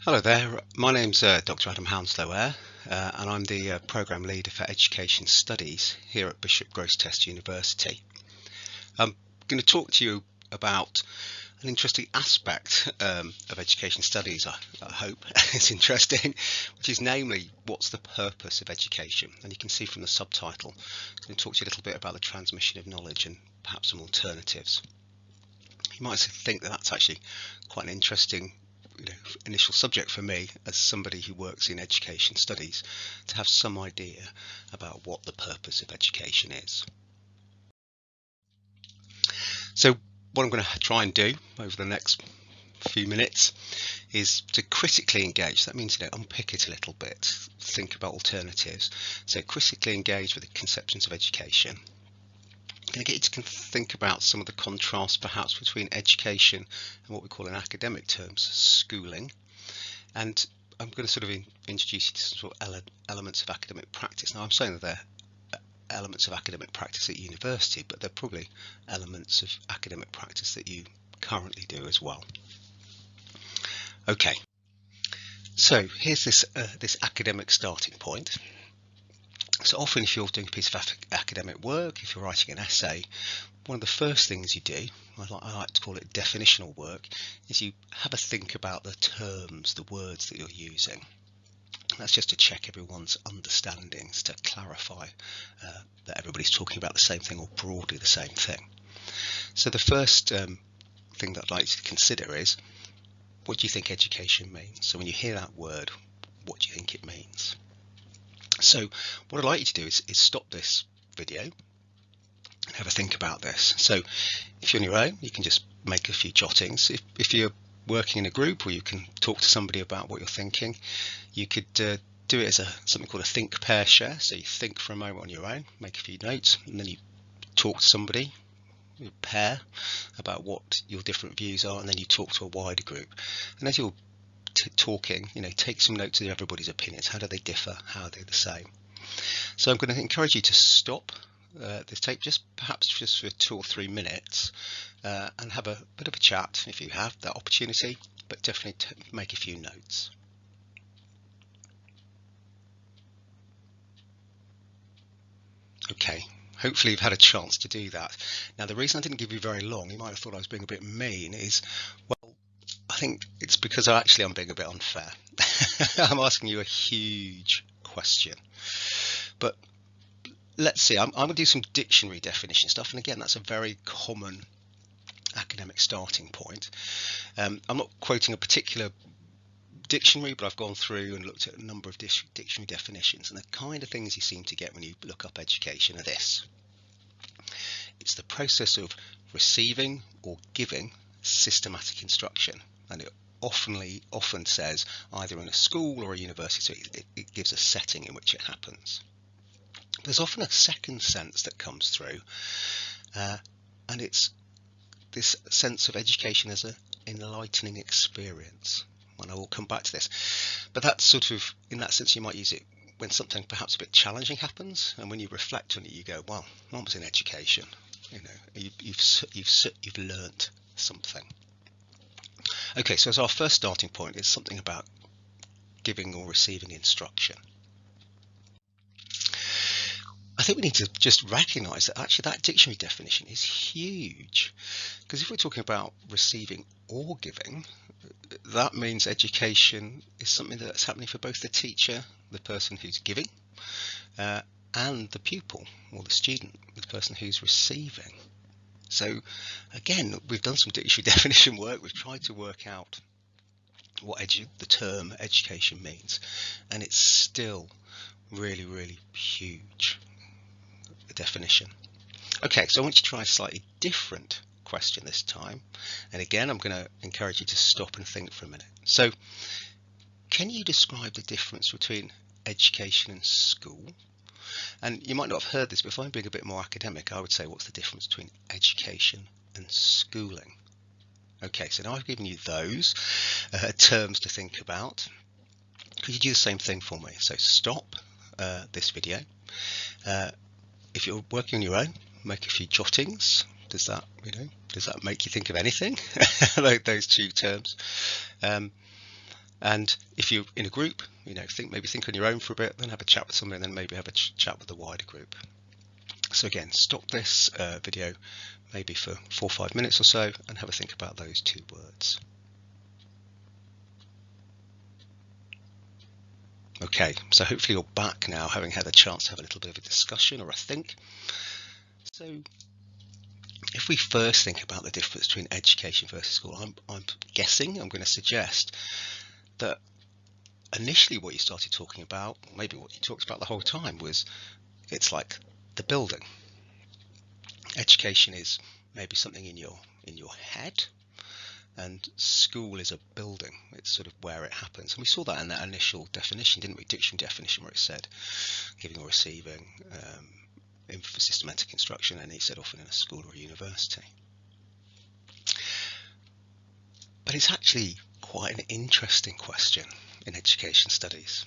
Hello there, my name's Dr. Adam Hounslow-Eyre, and I'm the Programme Leader for Education Studies here at Bishop Grosseteste University. I'm going to talk to you about an interesting aspect of education studies, I hope it's interesting, which is namely what's the purpose of education. And you can see from the subtitle, I'm going to talk to you a little bit about the transmission of knowledge and perhaps some alternatives. You might think that that's actually quite an interesting initial subject for me as somebody who works in education studies, to have some idea about what the purpose of education is. So what I'm going to try and do over the next few minutes is to critically engage. That means unpick it a little bit, think about alternatives. So critically engage with the conceptions of education. I'm going to get you to think about some of the contrasts perhaps between education and what we call in academic terms schooling, and I'm going to sort of introduce you to some sort of elements of academic practice. Now I'm saying that they're elements of academic practice at university, but they're probably elements of academic practice that you currently do as well. Okay, so here's this academic starting point. So often if you're doing a piece of academic work, if you're writing an essay, one of the first things you do, I like to call it definitional work, is you have a think about the terms, the words that you're using. That's just to check everyone's understandings, to clarify that everybody's talking about the same thing or broadly the same thing. So the first thing that I'd like you to consider is, what do you think education means? So when you hear that word, what do you think it means? So what I'd like you to do is stop this video and have a think about this. So if you're on your own, you can just make a few jottings. If you're working in a group, or you can talk to somebody about what you're thinking, you could do it as something called a think, pair, share. So you think for a moment on your own, make a few notes, and then you talk to somebody, you pair about what your different views are, and then you talk to a wider group. And as you're talking, take some notes of everybody's opinions. How do they differ? How are they the same? So I'm going to encourage you to stop this tape perhaps just for 2 or 3 minutes and have a bit of a chat if you have that opportunity, but definitely make a few notes. Okay, hopefully you've had a chance to do that. Now the reason I didn't give you very long, you might have thought I was being a bit mean, is, well, I think it's because I'm being a bit unfair. I'm asking you a huge question, but let's see. I'm going to do some dictionary definition stuff, and again, that's a very common academic starting point. I'm not quoting a particular dictionary, but I've gone through and looked at a number of dictionary definitions, and the kind of things you seem to get when you look up education are this. It's the process of receiving or giving systematic instruction, and it often says either in a school or a university, so it gives a setting in which it happens. There's often a second sense that comes through, and it's this sense of education as an enlightening experience. And I will come back to this, but that's sort of, in that sense, you might use it when something perhaps a bit challenging happens, and when you reflect on it, you go, well, I was in education. You've learnt something. Okay, so as our first starting point is something about giving or receiving instruction. I think we need to just recognise that actually that dictionary definition is huge, because if we're talking about receiving or giving, that means education is something that's happening for both the teacher, the person who's giving, and the pupil or the student, the person who's receiving. So again, we've done some dictionary definition work. We've tried to work out what the term education means, and it's still really, really huge, the definition. Okay, so I want you to try a slightly different question this time, and again I'm going to encourage you to stop and think for a minute. So can you describe the difference between education and school? And you might not have heard this, but if I'm being a bit more academic, I would say, what's the difference between education and schooling? Okay, so now I've given you those terms to think about. Could you do the same thing for me? So stop this video. If you're working on your own, make a few jottings. Does that make you think of anything? Like those two terms? And if you're in a group, maybe think on your own for a bit, then have a chat with somebody, and then maybe have a chat with the wider group. So again, stop this video maybe for 4 or 5 minutes or so and have a think about those 2 words. Okay, so hopefully you're back now, having had a chance to have a little bit of a discussion or a think. So if we first think about the difference between education versus school, I'm guessing, I'm going to suggest that initially what you started talking about, or maybe what you talked about the whole time, was it's like the building. Education is maybe something in your head, and school is a building. It's sort of where it happens. And we saw that in that initial definition, didn't we? Dictionary definition, where it said giving or receiving, systematic instruction, and he said often in a school or a university. But it's actually quite an interesting question in education studies,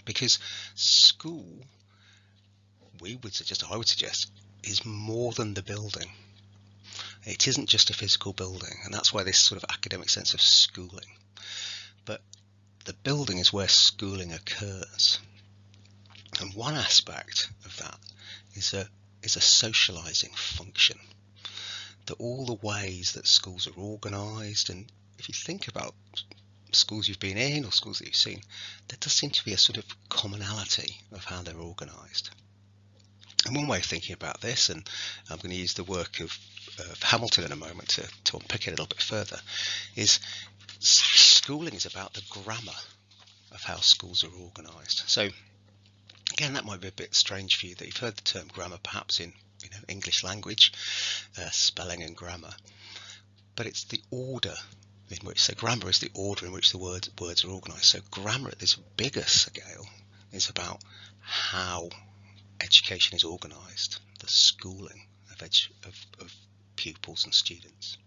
because school, I would suggest, is more than the building. It isn't just a physical building, and that's why this sort of academic sense of schooling. But the building is where schooling occurs. And one aspect of that is a socializing function. That all the ways that schools are organised, and if you think about schools you've been in or schools that you've seen, there does seem to be a sort of commonality of how they're organised. And one way of thinking about this, and I'm going to use the work of Hamilton in a moment to unpick it a little bit further, is schooling is about the grammar of how schools are organised. So again, that might be a bit strange for you that you've heard the term grammar perhaps in English language, spelling and grammar, but it's the order in which, so grammar is the order in which the words are organised. So grammar at this bigger scale is about how education is organised, the schooling of pupils and students.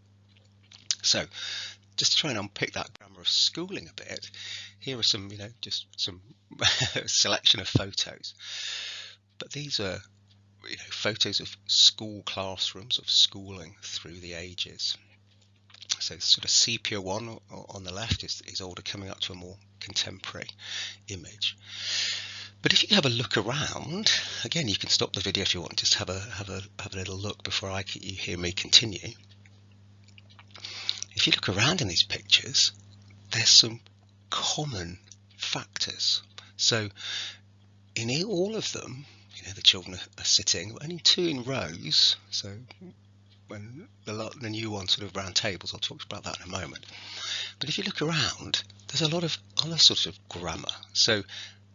So just to try and unpick that grammar of schooling a bit, here are some, just some selection of photos. But these are, photos of school classrooms, of schooling through the ages. So sort of sepia one on the left is older, coming up to a more contemporary image. But if you have a look around, again, you can stop the video if you want, just have a little look before you hear me continue. If you look around in these pictures, there's some common factors. So in all of them, the children are sitting, and in 2 in rows. So when the new one sort of round tables, I'll talk about that in a moment. But if you look around, there's a lot of other sorts of grammar. So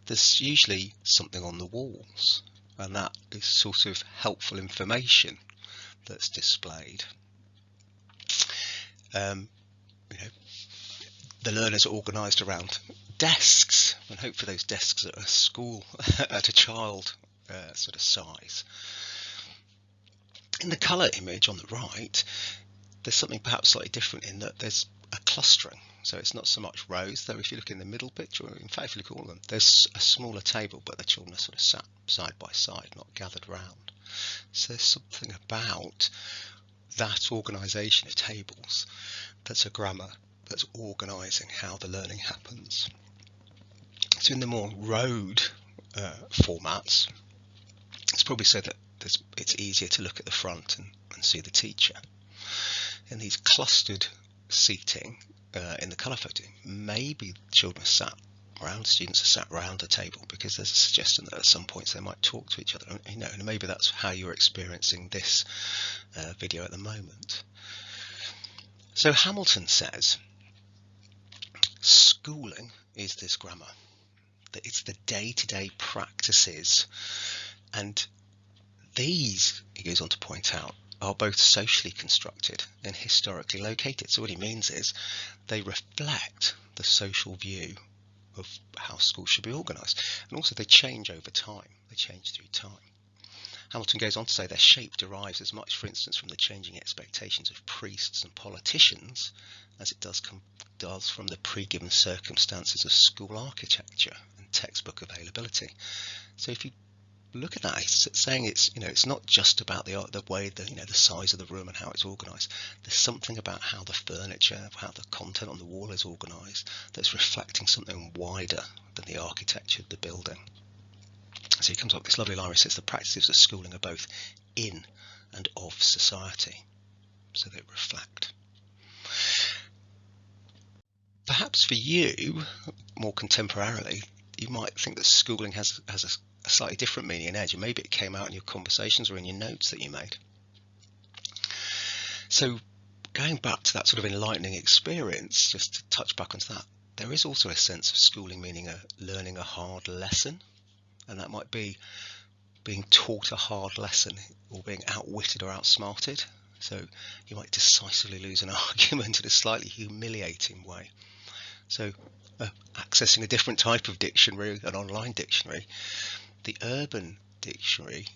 there's usually something on the walls, and that is sort of helpful information that's displayed. The learners are organised around desks, and hope for those desks at a school at a child sort of size. In the colour image on the right, there's something perhaps slightly different in that there's a clustering. So it's not so much rows, though if you look in the middle picture, in fact if you look at all of them, there's a smaller table, but the children are sort of sat side by side, not gathered round. So there's something about that organisation of tables that's a grammar that's organising how the learning happens. So in the more road formats, it's probably so that it's easier to look at the front and see the teacher. In these clustered seating, in the colour photo, maybe children are sat around, students are sat around a table, because there's a suggestion that at some points they might talk to each other, and maybe that's how you're experiencing this video at the moment. So Hamilton says schooling is this grammar, that it's the day-to-day practices, and these, he goes on to point out, are both socially constructed and historically located. So what he means is they reflect the social view of how schools should be organised, and also they change over time, they change through time. Hamilton goes on to say their shape derives as much, for instance, from the changing expectations of priests and politicians as it does from the pre-given circumstances of school architecture and textbook availability. So if you look at that. He's saying it's not just about the way the size of the room and how it's organised. There's something about how the furniture, how the content on the wall is organised that's reflecting something wider than the architecture of the building. So he comes up with this lovely line where he says the practices of schooling are both in and of society, so they reflect. Perhaps for you, more contemporarily, you might think that schooling has a slightly different meaning in Edge, and maybe it came out in your conversations or in your notes that you made. So going back to that sort of enlightening experience, just to touch back onto that, there is also a sense of schooling meaning learning a hard lesson, and that might be being taught a hard lesson or being outwitted or outsmarted. So you might decisively lose an argument in a slightly humiliating way. So accessing a different type of dictionary, an online dictionary, the Urban Dictionary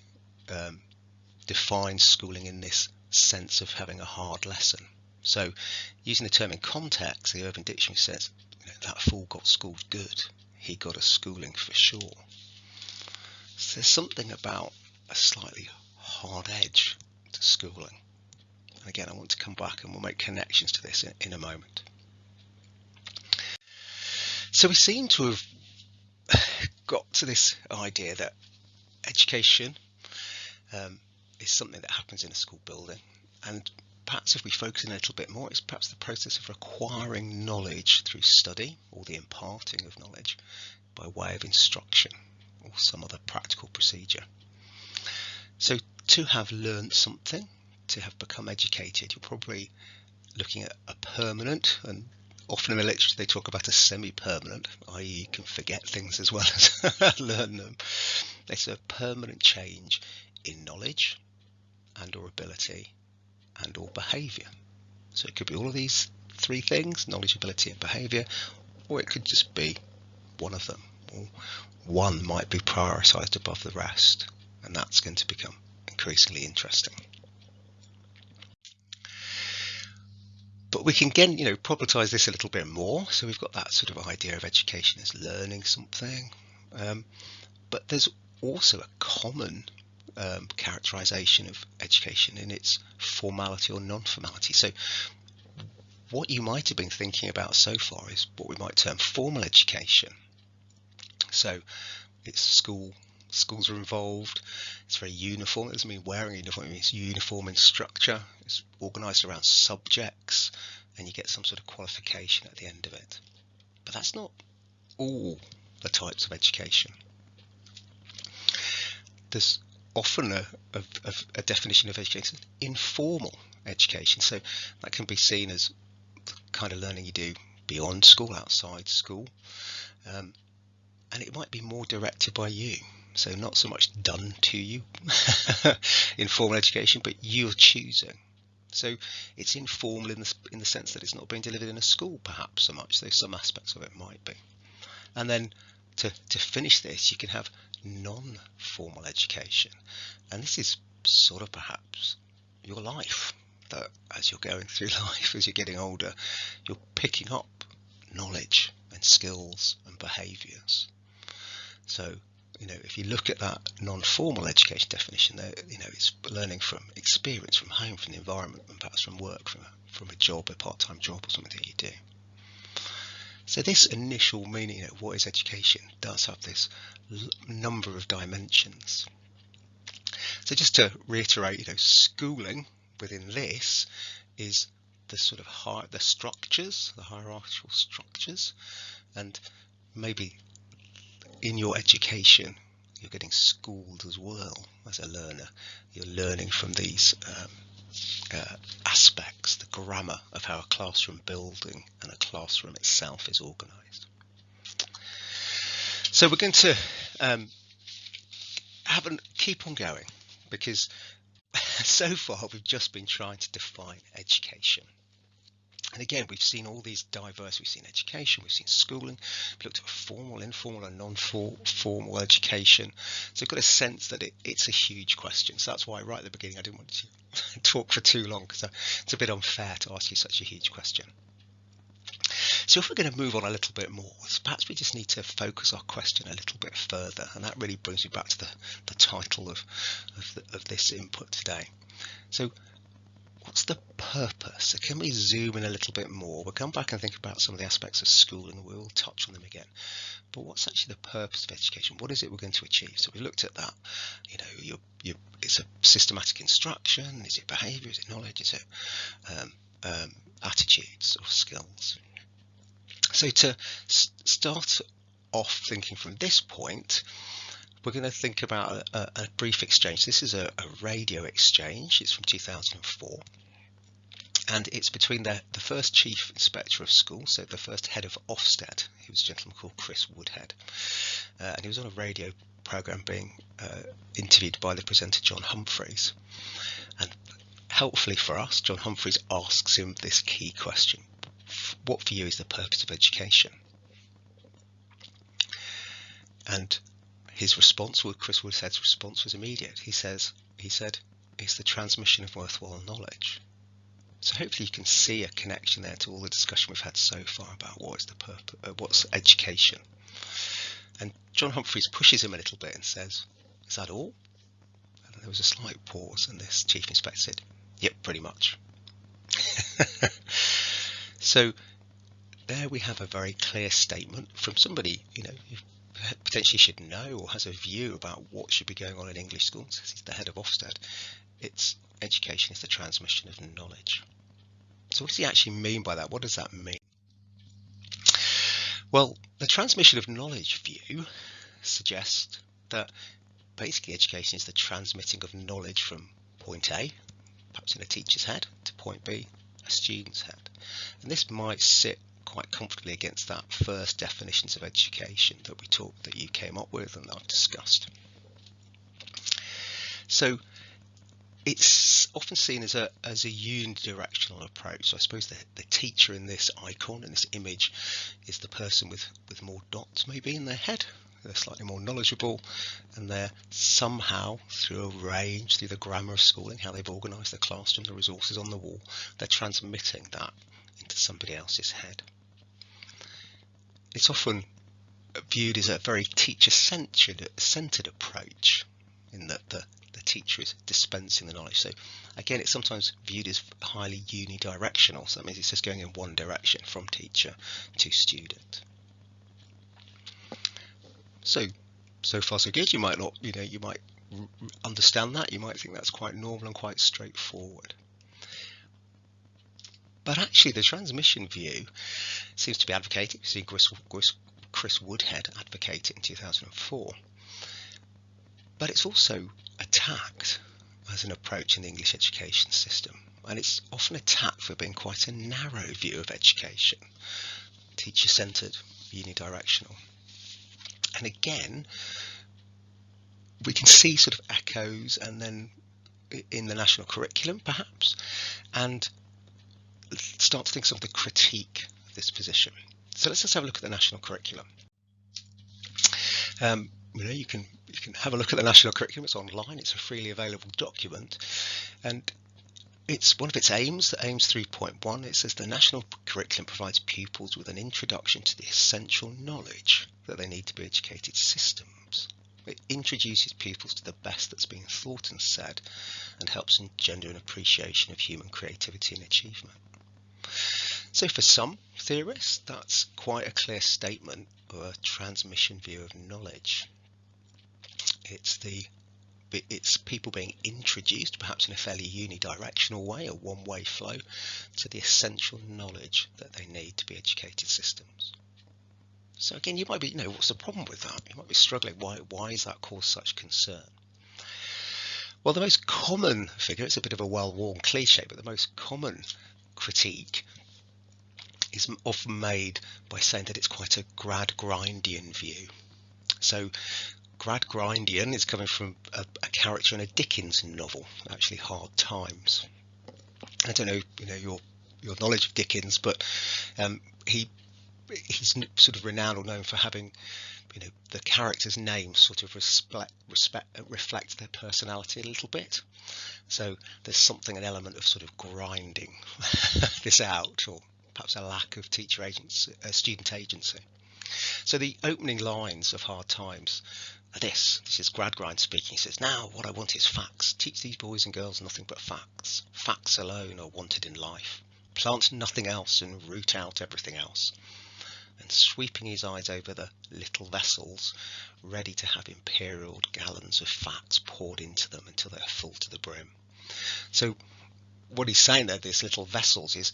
defines schooling in this sense of having a hard lesson. So using the term in context, the Urban Dictionary says, that fool got schooled good, he got a schooling for sure. So there's something about a slightly hard edge to schooling. And again, I want to come back and we'll make connections to this in a moment. So we seem to have got to this idea that education is something that happens in a school building, and perhaps if we focus in a little bit more, it's perhaps the process of acquiring knowledge through study or the imparting of knowledge by way of instruction or some other practical procedure. So to have learned something, to have become educated, you're probably looking at a permanent, and often in the literature they talk about a semi-permanent, i.e. you can forget things as well as learn them. It's a permanent change in knowledge and or ability and or behaviour. So it could be all of these three things, knowledge, ability and behaviour, or it could just be one of them, or one might be prioritised above the rest, and that's going to become increasingly interesting. But we can again, problematise this a little bit more. So we've got that sort of idea of education as learning something, but there's also a common characterisation of education in its formality or non-formality. So what you might have been thinking about so far is what we might term formal education. So it's schools are involved, it's very uniform. It doesn't mean wearing a uniform, it means uniform in structure, it's organised around subjects, and you get some sort of qualification at the end of it. But that's not all the types of education. There's often a definition of education, informal education. So that can be seen as the kind of learning you do beyond school, outside school, and it might be more directed by you. So not so much done to you in formal education, but you're choosing. So it's informal in the sense that it's not being delivered in a school perhaps so much, though some aspects of it might be. And then to finish this, you can have non-formal education, and this is sort of perhaps your life, that as you're going through life, as you're getting older, you're picking up knowledge and skills and behaviours. So if you look at that non-formal education definition there, it's learning from experience, from home, from the environment, and perhaps from work, from a job, a part-time job or something that you do. So this initial meaning of what is education does have this number of dimensions. So just to reiterate, schooling within this is the sort of the structures, the hierarchical structures, and maybe in your education you're getting schooled as well as a learner. You're learning from these aspects, the grammar of how a classroom building and a classroom itself is organised. So we're going to keep on going, because so far we've just been trying to define education. And again, we've seen all these diverse, we've seen education, we've seen schooling, we've looked at formal, informal and non-formal education. So we've got a sense that it's a huge question. So that's why right at the beginning I didn't want to talk for too long, because it's a bit unfair to ask you such a huge question. So if we're going to move on a little bit more, perhaps we just need to focus our question a little bit further, and that really brings me back to the title of this input today. So what's the purpose? So can we zoom in a little bit more? We'll come back and think about some of the aspects of schooling, and we'll touch on them again. But what's actually the purpose of education? What is it we're going to achieve? So we looked at that. It's a systematic instruction. Is it behaviour? Is it knowledge? Is it attitudes or skills? So to start off thinking from this point, we're going to think about a brief exchange. This is a radio exchange. It's from 2004. And it's between the first chief inspector of schools, so the first head of Ofsted. He was a gentleman called Chris Woodhead. And he was on a radio programme being interviewed by the presenter John Humphreys. And helpfully for us, John Humphreys asks him this key question: what for you is the purpose of education? And his response, Chris Woodhead's response, was immediate. He said, it's the transmission of worthwhile knowledge. So hopefully you can see a connection there to all the discussion we've had so far about what is the purpose, what's education. And John Humphreys pushes him a little bit and says, is that all? And there was a slight pause, and this chief inspector said, yep, pretty much. So there we have a very clear statement from somebody, who potentially should know or has a view about what should be going on in English schools. He's the head of Ofsted. It's education is the transmission of knowledge. So what does he actually mean by that? What does that mean? Well, the transmission of knowledge view suggests that basically education is the transmitting of knowledge from point A, perhaps in a teacher's head, to point B, a student's head. And this might sit quite comfortably against that first definitions of education that you came up with and that I've discussed. So it's often seen as a unidirectional approach. So I suppose the teacher in this icon, in this image, is the person with more dots maybe in their head. They're slightly more knowledgeable, and they're somehow, through a range, through the grammar of schooling, how they've organised the classroom, the resources on the wall, they're transmitting that into somebody else's head. It's often viewed as a very teacher-centred approach, in that the teacher is dispensing the knowledge. So again, it's sometimes viewed as highly unidirectional. So that means it's just going in one direction from teacher to student. So far so good. You might not, you might understand that. You might think that's quite normal and quite straightforward. But actually, the transmission view seems to be advocated. We've seen Chris Woodhead advocate it in 2004. But it's also attacked as an approach in the English education system. And it's often attacked for being quite a narrow view of education, teacher-centred, unidirectional. And again, we can see sort of echoes and then in the national curriculum perhaps, and start to think of the critique of this position. So let's just have a look at the national curriculum. You can have a look at the national curriculum. It's online. It's a freely available document, and it's one of its aims. The aims 3.1. It says the national curriculum provides pupils with an introduction to the essential knowledge that they need to be educated systems. It introduces pupils to the best that's being thought and said, and helps engender an appreciation of human creativity and achievement. So for some theorists, that's quite a clear statement or a transmission view of knowledge. It's people being introduced, perhaps in a fairly unidirectional way, a one-way flow, to the essential knowledge that they need to be educated systems. So again, you might be, what's the problem with that? You might be struggling. Why is that cause such concern? Well, the most common figure, it's a bit of a well-worn cliche, but the most common critique is often made by saying that it's quite a Gradgrindian view. So Gradgrindian is coming from a character in a Dickens novel, actually Hard Times. I don't know, your knowledge of Dickens, but he's sort of renowned or known for having, the characters' names sort of reflect their personality a little bit. So there's an element of sort of grinding this out, or perhaps a lack of teacher agency, student agency. So the opening lines of Hard Times are this. This is Gradgrind speaking. He says, "Now what I want is facts. Teach these boys and girls nothing but facts. Facts alone are wanted in life. Plant nothing else and root out everything else." And sweeping his eyes over the little vessels, ready to have imperial gallons of facts poured into them until they're full to the brim. So what he's saying there, these little vessels, is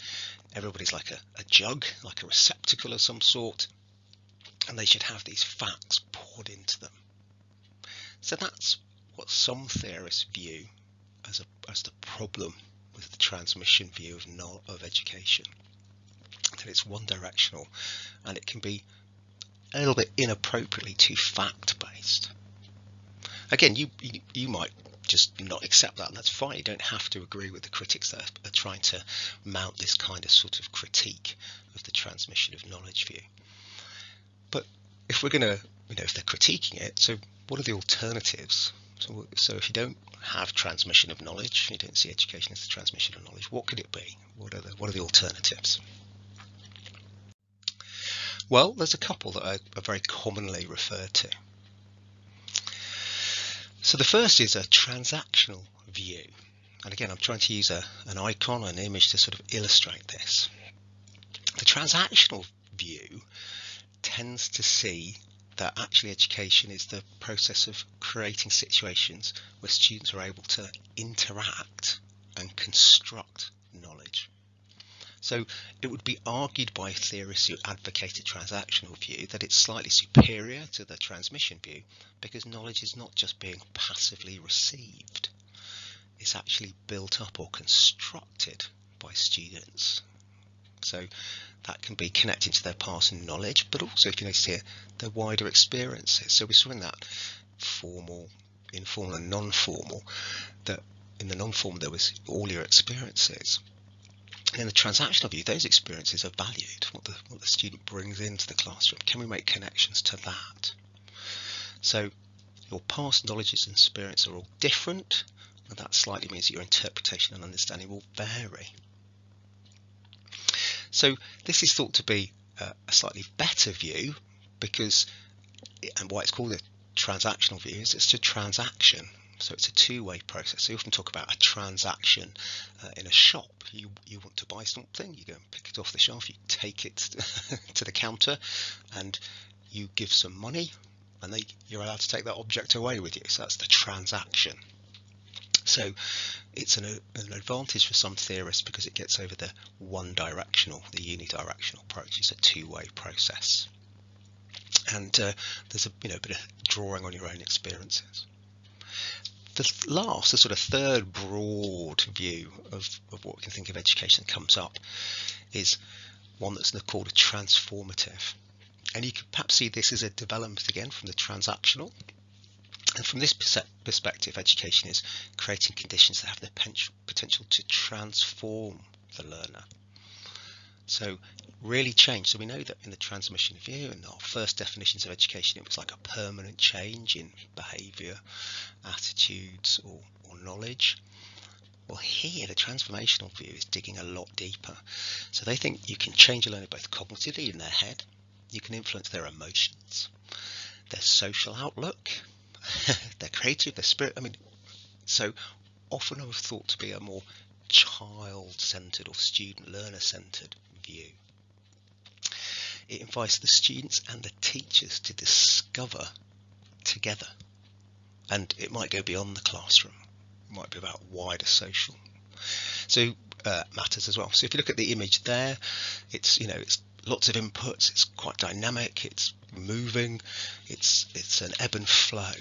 everybody's like a jug, like a receptacle of some sort, and they should have these facts poured into them. So that's what some theorists view as the problem with the transmission view of education. That it's one directional, and it can be a little bit inappropriately too fact-based. Again, you might just not accept that, and that's fine. You don't have to agree with the critics that are trying to mount this kind of sort of critique of the transmission of knowledge view. But if we're going to, if they're critiquing it, so what are the alternatives? So if you don't have transmission of knowledge, you don't see education as the transmission of knowledge, what could it be? What are the alternatives? Well, there's a couple that are very commonly referred to. So the first is a transactional view. And again, I'm trying to use an icon, an image to sort of illustrate this. The transactional view tends to see that actually education is the process of creating situations where students are able to interact and construct knowledge. So it would be argued by theorists who advocate a transactional view that it's slightly superior to the transmission view because knowledge is not just being passively received, it's actually built up or constructed by students. So that can be connected to their past knowledge, but also, if you notice here, their wider experiences. So we saw in that formal, informal and non-formal, that in the non-formal there was all your experiences. And in the transactional view, those experiences are valued, what the student brings into the classroom. Can we make connections to that? So your past knowledges and experience are all different, and that slightly means that your interpretation and understanding will vary. So this is thought to be a slightly better view because, and why it's called a transactional view, is it's a transaction. So it's a two-way process. So you often talk about a transaction in a shop. You want to buy something, you go and pick it off the shelf, you take it to the counter and you give some money, and you're allowed to take that object away with you. So that's the transaction. So it's an advantage for some theorists because it gets over the one-directional, the unidirectional approach. It's a two-way process. And there's a bit of drawing on your own experiences. The sort of third broad view of what we can think of education that comes up is one that's called a transformative. And you can perhaps see this as a development again from the transactional. And from this perspective, education is creating conditions that have the potential to transform the learner. So really change. So we know that in the transmission view and our first definitions of education, it was like a permanent change in behaviour, attitudes or knowledge. Well, here the transformational view is digging a lot deeper. So they think you can change a learner both cognitively in their head, you can influence their emotions, their social outlook, their creative, their spirit. So often I was thought to be a more child-centred or student learner-centred view. It invites the students and the teachers to discover together, and it might go beyond the classroom. It might be about wider social matters as well. So if you look at the image there, it's lots of inputs, it's quite dynamic, it's moving, it's an ebb and flow.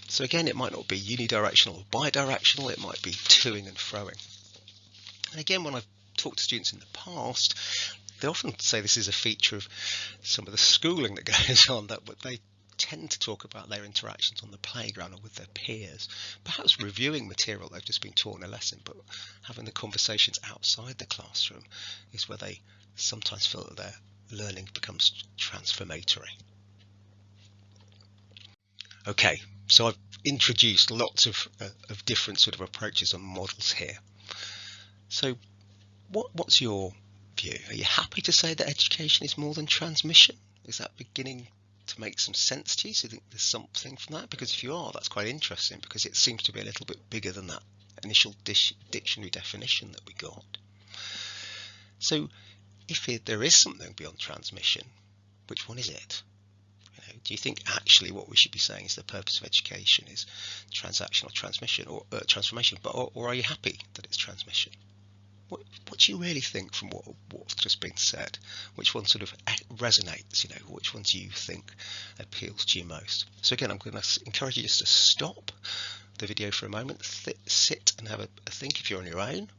So again, it might not be unidirectional or bidirectional, it might be toing and froing. And again, when I've talked to students in the past, they often say this is a feature of some of the schooling that goes on, that they tend to talk about their interactions on the playground or with their peers, perhaps reviewing material they've just been taught in a lesson, but having the conversations outside the classroom is where they sometimes feel that their learning becomes transformatory. Okay, so I've introduced lots of different sort of approaches and models here. So what's your view? Are you happy to say that education is more than transmission? Is that beginning to make some sense to you? So you think there's something from that? Because if you are, that's quite interesting, because it seems to be a little bit bigger than that initial dictionary definition that we got. So if there is something beyond transmission, which one is it? Do you think actually what we should be saying is the purpose of education is transactional transmission or transformation, or are you happy that it's transmission? What do you really think from what's just been said? Which one sort of resonates? Which one do you think appeals to you most? So again, I'm going to encourage you just to stop the video for a moment, sit and have a think if you're on your own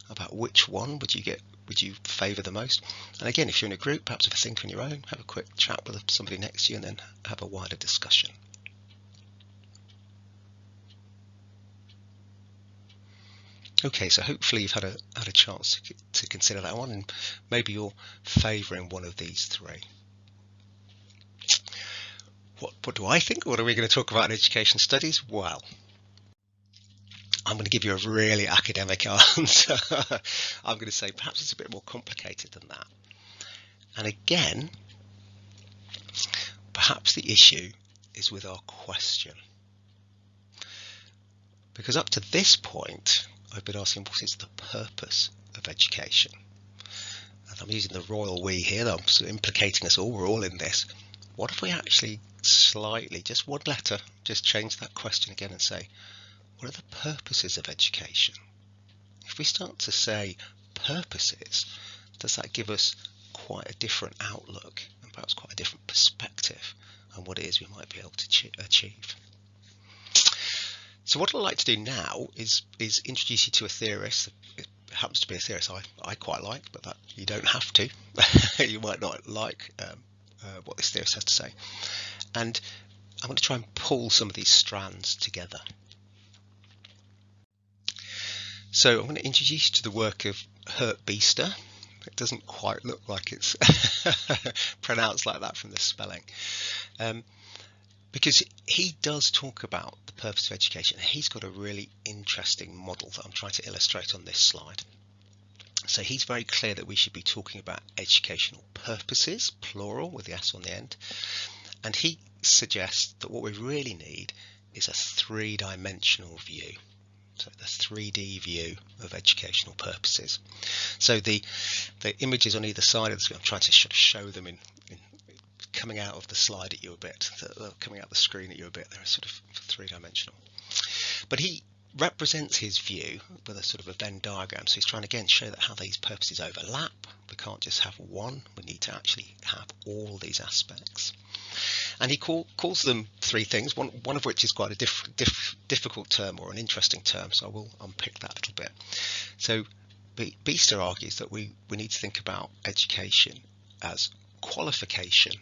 about which one would you favour the most. And again, if you're in a group, perhaps have a think on your own, have a quick chat with somebody next to you, and then have a wider discussion. Okay, so hopefully you've had a chance to consider that one, and maybe you're favouring one of these three. What do I think? What are we going to talk about in education studies? Well, I'm going to give you a really academic answer. I'm going to say perhaps it's a bit more complicated than that. And again, perhaps the issue is with our question. Because up to this point, I've been asking what is the purpose of education? And I'm using the royal we here, I'm sort of implicating us all, we're all in this. What if we actually slightly, just one letter, just change that question again and say, what are the purposes of education? If we start to say purposes, does that give us quite a different outlook and perhaps quite a different perspective on what it is we might be able to achieve? So what I'd like to do now is introduce you to a theorist. It happens to be a theorist I quite like, but that you don't have to. You might not like what this theorist has to say. And I'm going to try and pull some of these strands together. So I'm going to introduce you to the work of Geert Biester. It doesn't quite look like it's pronounced like that from the spelling. Because he does talk about the purpose of education. He's got a really interesting model that I'm trying to illustrate on this slide. So he's very clear that we should be talking about educational purposes, plural, with the S on the end. And he suggests that what we really need is a three-dimensional view. So the 3D view of educational purposes. So the images on either side of the screen, I'm trying to show them in coming out of the slide at you a bit, coming out the screen at you a bit. They're sort of three-dimensional. But he represents his view with a sort of a Venn diagram. So he's trying to again show that how these purposes overlap. We can't just have one. We need to actually have all these aspects. And he calls them three things, one of which is quite a difficult term or an interesting term, so I will unpick that a little bit. So Biester argues that we need to think about education as qualification,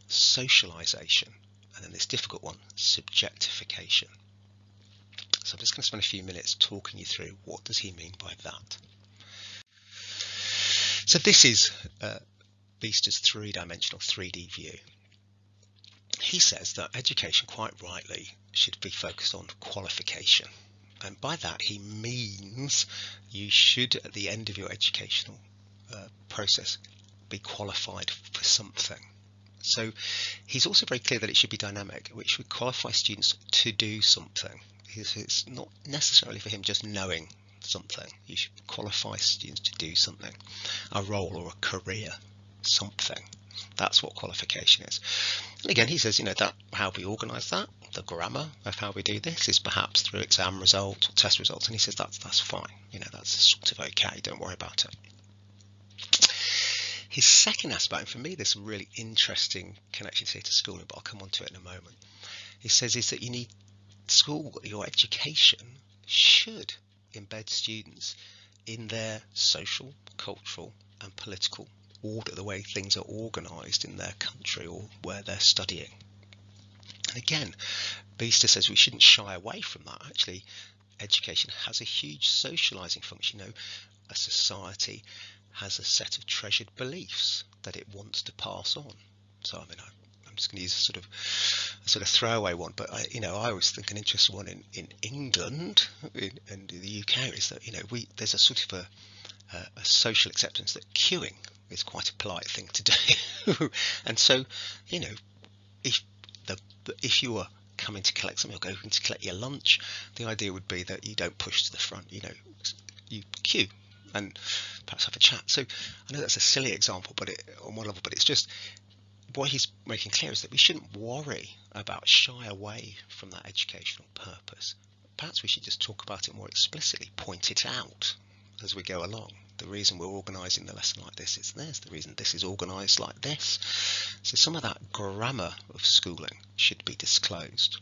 socialization, and then this difficult one, subjectification. So I'm just going to spend a few minutes talking you through what does he mean by that. So this is Biester's three-dimensional 3D view. He says that education, quite rightly, should be focused on qualification. And by that he means you should, at the end of your educational process, be qualified for something. So he's also very clear that it should be dynamic, which would qualify students to do something. It's not necessarily for him just knowing something. You should qualify students to do something, a role or a career, something. That's what qualification is. And again, he says, that how we organise that, the grammar of how we do this is perhaps through exam results or test results, and he says that's fine. That's sort of okay. Don't worry about it. His second aspect, and for me there's some really interesting connections here to schooling, but I'll come on to it in a moment. He says is that you need your education should embed students in their social, cultural and political order, the way things are organised in their country or where they're studying. And again, Biester says we shouldn't shy away from that. Actually, education has a huge socialising function. A society has a set of treasured beliefs that it wants to pass on. So I'm just going to use a sort of throwaway one, but I always think an interesting one in England and the UK is that there's a sort of a social acceptance that queuing is quite a polite thing to do. And so, you know, if you were coming to collect something or going to collect your lunch, the idea would be that you don't push to the front, you queue and perhaps have a chat. So I know that's a silly example, but on one level, but it's just what he's making clear is that we shouldn't worry about shy away from that educational purpose. Perhaps we should just talk about it more explicitly, point it out as we go along. The reason we're organising the lesson like this is this, the reason this is organised like this. So some of that grammar of schooling should be disclosed.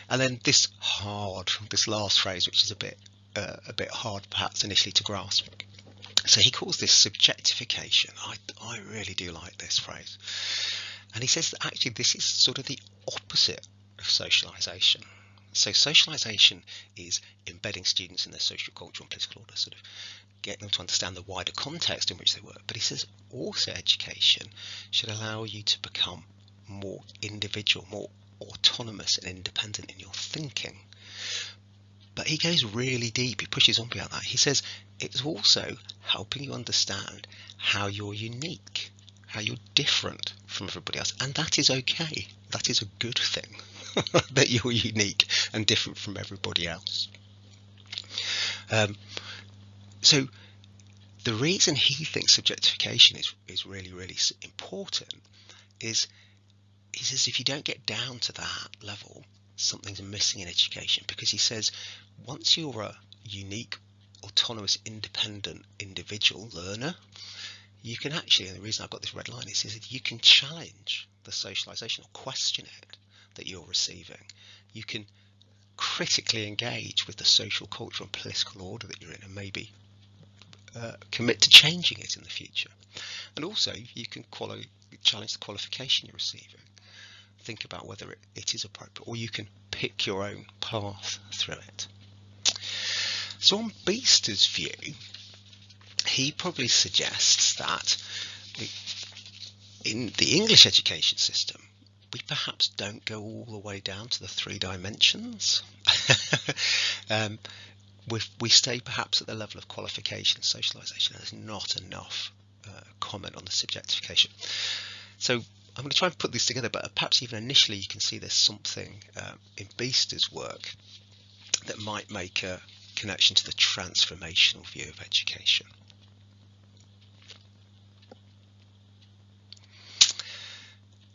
And then this last phrase, which is a bit hard perhaps initially to grasp. So he calls this subjectification. I really do like this phrase. And he says that actually this is sort of the opposite of socialisation. So socialisation is embedding students in their social, cultural and political order, sort of getting them to understand the wider context in which they work. But he says also education should allow you to become more individual, more autonomous and independent in your thinking. But he goes really deep, he pushes on beyond that. He says it's also helping you understand how you're unique, how you're different from everybody else. And that is okay. That is a good thing, that you're unique and different from everybody else. So the reason he thinks subjectification is really, really important is he says if you don't get down to that level, something's missing in education, because he says once you're a unique, autonomous, independent individual learner, you can actually, and the reason I've got this red line is that you can challenge the socialisation or question it that you're receiving. You can critically engage with the social, cultural and political order that you're in, and maybe commit to changing it in the future. And also you can challenge the qualification you're receiving, think about whether it is appropriate, or you can pick your own path through it. So on Biester's view, he probably suggests that in the English education system we perhaps don't go all the way down to the 3 dimensions. We stay perhaps at the level of qualification, socialisation. There's not enough comment on the subjectification. So I'm going to try and put these together, but perhaps even initially you can see there's something in Biester's work that might make a connection to the transformational view of education.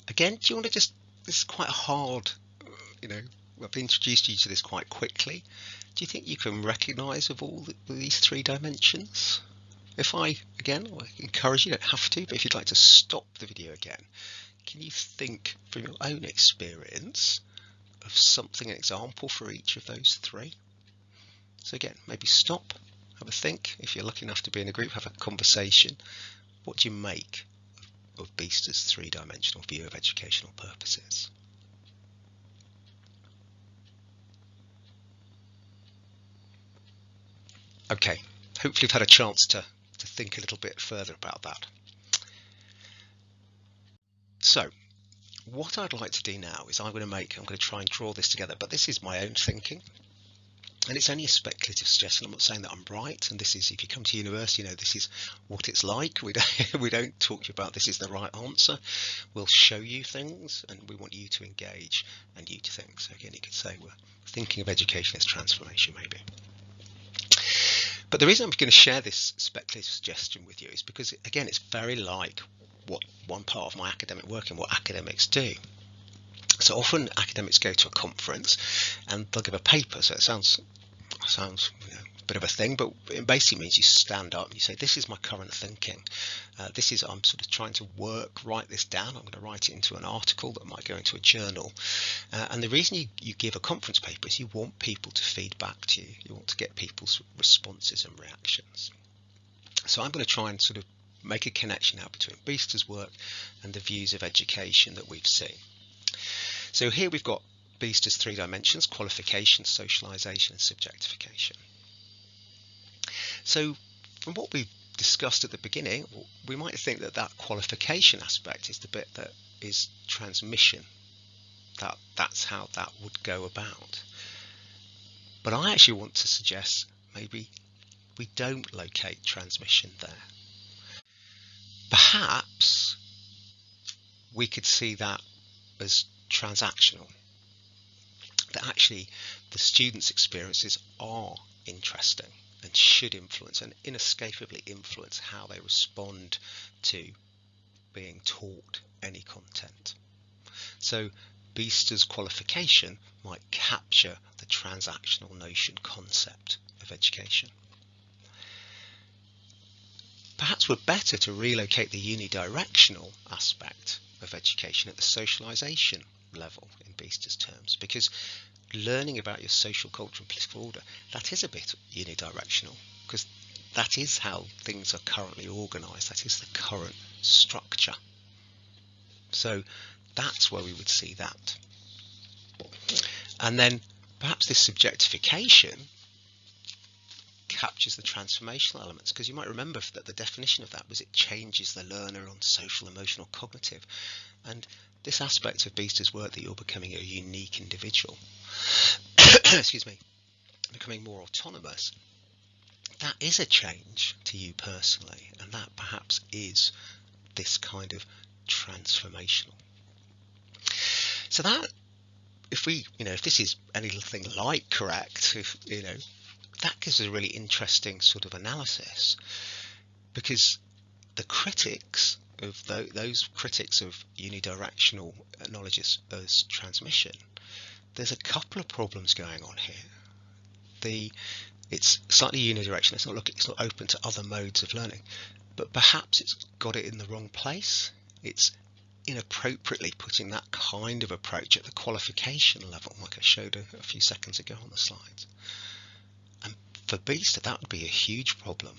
Again, do you want to this is quite hard, I've introduced you to this quite quickly. Do you think you can recognise of all these 3 dimensions? If I encourage you, don't have to, but if you'd like to stop the video again, can you think from your own experience of something, an example for each of those 3? So again, maybe stop, have a think. If you're lucky enough to be in a group, have a conversation. What do you make of Biester's 3-dimensional view of educational purposes? Okay, hopefully you've had a chance to think a little bit further about that. So what I'd like to do now is I'm going to try and draw this together, but this is my own thinking. And it's only a speculative suggestion. I'm not saying that I'm right, and this is, if you come to university, this is what it's like. We don't talk to you about this is the right answer. We'll show you things, and we want you to engage and you to think. So again, you could say we're thinking of education as transformation, maybe. But the reason I'm going to share this speculative suggestion with you is because, again, it's very like what one part of my academic work and what academics do. So often academics go to a conference and they'll give a paper. So it sounds a bit of a thing, but it basically means you stand up and you say, this is my current thinking. I'm sort of trying to write this down. I'm going to write it into an article that might go into a journal. And the reason you give a conference paper is you want people to feed back to you. You want to get people's responses and reactions. So I'm going to try and sort of make a connection now between Biester's work and the views of education that we've seen. So here we've got Biester's 3 dimensions: qualification, socialisation and subjectification. So from what we discussed at the beginning, we might think that qualification aspect is the bit that is transmission. That's how that would go about. But I actually want to suggest maybe we don't locate transmission there. Perhaps we could see that as transactional, that actually the students' experiences are interesting and should influence and inescapably influence how they respond to being taught any content. So Biester's qualification might capture the transactional notion concept of education. Perhaps we're better to relocate the unidirectional aspect of education at the socialization level in Biester's terms, because learning about your social, cultural and political order, that is a bit unidirectional, because that is how things are currently organised, that is the current structure. So that's where we would see that. And then perhaps this subjectification captures the transformational elements, because you might remember that the definition of that was it changes the learner on social, emotional, cognitive, and this aspect of Biester's work that you're becoming a unique individual, excuse me, becoming more autonomous, that is a change to you personally, and that perhaps is this kind of transformational. So that, if this is anything like correct, that gives us a really interesting sort of analysis, because the critics of those critics of unidirectional knowledge as transmission, there's a couple of problems going on here. It's slightly unidirectional, it's not open to other modes of learning, but perhaps it's got it in the wrong place. It's inappropriately putting that kind of approach at the qualification level, like I showed a few seconds ago on the slides. And for Biester, that would be a huge problem.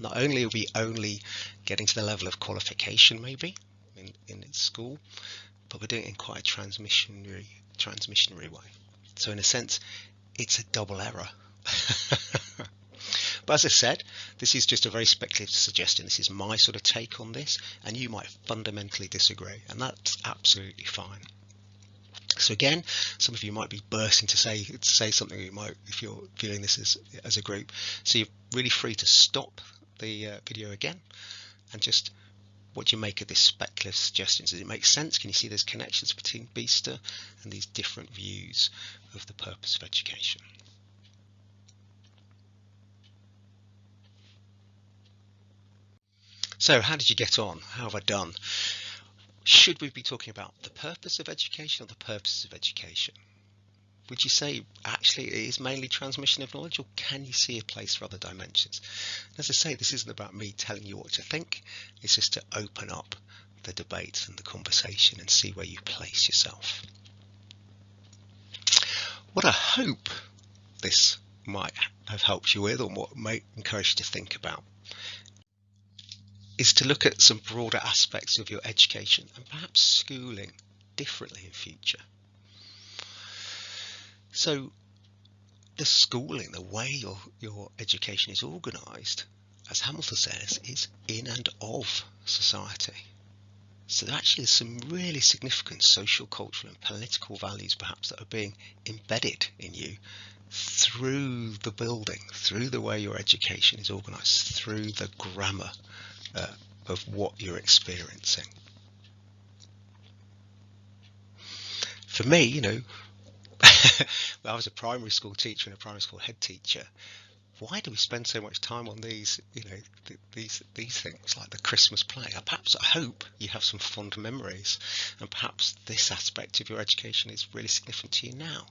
Not only are we only getting to the level of qualification maybe in school, but we're doing it in quite a transmissionary way. So in a sense, it's a double error. But as I said, this is just a very speculative suggestion. This is my sort of take on this, and you might fundamentally disagree, and that's absolutely fine. So again, some of you might be bursting to say something. You might, if you're viewing this as a group, so you're really free to stop the video again and just what do you make of this speculative suggestions? Does it make sense? Can you see there's connections between Biester and these different views of the purpose of education? So how did you get on? How have I done? Should we be talking about the purpose of education or the purposes of education? Would you say actually it is mainly transmission of knowledge, or can you see a place for other dimensions? As I say, this isn't about me telling you what to think, it's just to open up the debate and the conversation and see where you place yourself. What I hope this might have helped you with, or what might encourage you to think about, is to look at some broader aspects of your education and perhaps schooling differently in future. So the schooling, the way your education is organised, as Hamilton says, is in and of society. So there actually is some really significant social, cultural and political values perhaps that are being embedded in you through the building, through the way your education is organised, through the grammar of what you're experiencing. For me, I was a primary school teacher and a primary school head teacher. Why do we spend so much time on these, these things like the Christmas play? Perhaps I hope you have some fond memories, and perhaps this aspect of your education is really significant to you now.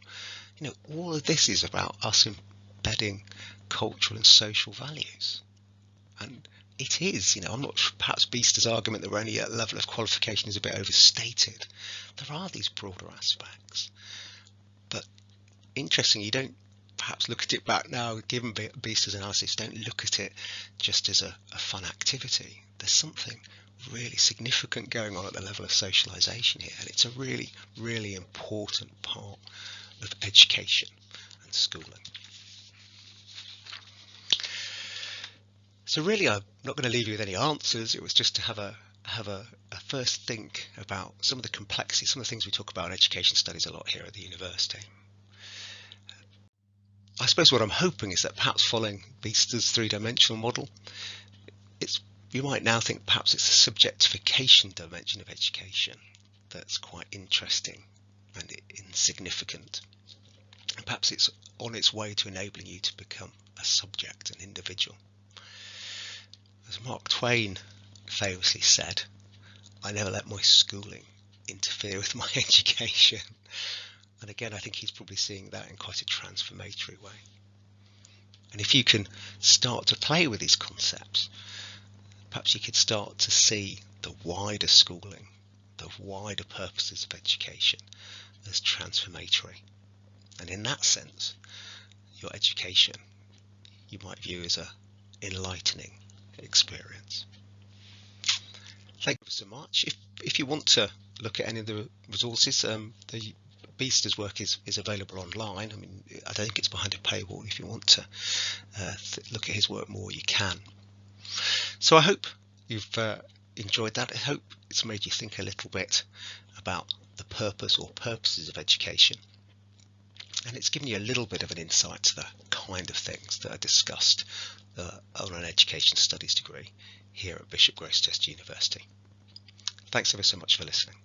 All of this is about us embedding cultural and social values, and it is. I'm not. Perhaps Biester's argument that we're only at a level of qualification is a bit overstated. There are these broader aspects, but interestingly, you don't perhaps look at it back now, given Biester's analysis, don't look at it just as a fun activity. There's something really significant going on at the level of socialization here, and it's a really, really important part of education and schooling. So really, I'm not going to leave you with any answers. It was just to have a first think about some of the complexities, some of the things we talk about in education studies a lot here at the university. I suppose what I'm hoping is that perhaps following Biester's three-dimensional model, you might now think perhaps it's the subjectification dimension of education that's quite interesting and insignificant. And perhaps it's on its way to enabling you to become a subject, an individual. As Mark Twain famously said, I never let my schooling interfere with my education. And again, I think he's probably seeing that in quite a transformatory way. And if you can start to play with these concepts, perhaps you could start to see the wider schooling, the wider purposes of education as transformatory. And in that sense, your education you might view as an enlightening experience. Thank you so much. If you want to look at any of the resources, the Biester's work is available online. I mean, I don't think it's behind a paywall. If you want to look at his work more, you can. So I hope you've enjoyed that. I hope it's made you think a little bit about the purpose or purposes of education. And it's given you a little bit of an insight to the kind of things that are discussed on an education studies degree here at Bishop Grosseteste University. Thanks ever so much for listening.